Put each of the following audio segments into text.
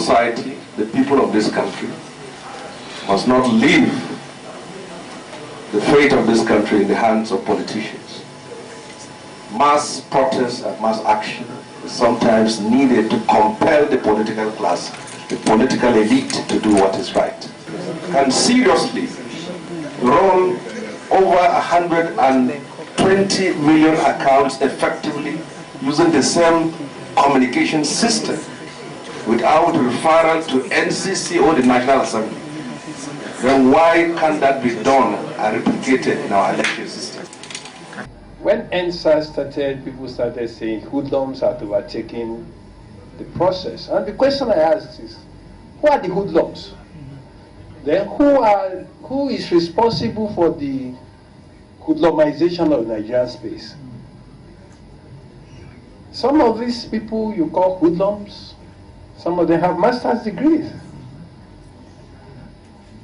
society, the people of this country, must not leave the fate of this country in the hands of politicians. Mass protest and mass action is sometimes needed to compel the political class, the political elite, to do what is right. And seriously run over 120 million accounts effectively using the same communication system without referral to NCC or the National Assembly, then why can't that be done and replicated in our election system? When NSAS started, people started saying hoodlums are overtaking the process. And the question I asked is, who are the hoodlums? Then who is responsible for the hoodlumization of Nigerian space? Some of these people you call hoodlums, some of them have master's degrees.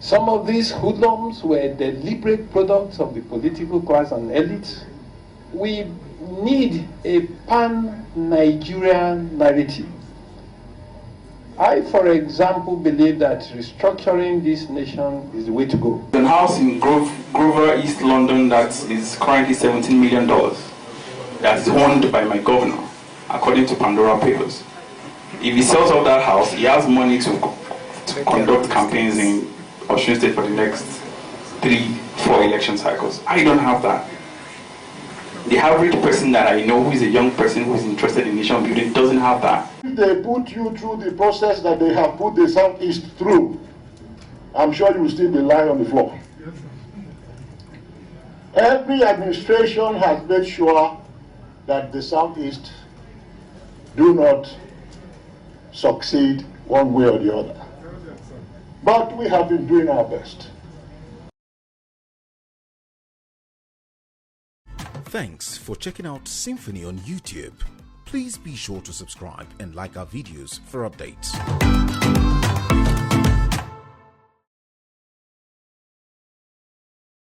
Some of these hoodlums were deliberate products of the political class and elite. We need a pan-Nigerian narrative. I, for example, believe that restructuring this nation is the way to go. The house in Grover, East London, that is currently $17 million, that's owned by my governor, according to Pandora Papers. If he sells off that house, he has money to conduct campaigns in Osun State for the next 3-4 election cycles. I don't have that. The average person that I know who is a young person who is interested in nation building doesn't have that. If they put you through the process that they have put the Southeast through, I'm sure you will still be lying on the floor. Every administration has made sure that the Southeast do not succeed one way or the other. But we have been doing our best. Thanks for checking out SYMFONI on YouTube. Please be sure to subscribe and like our videos for updates.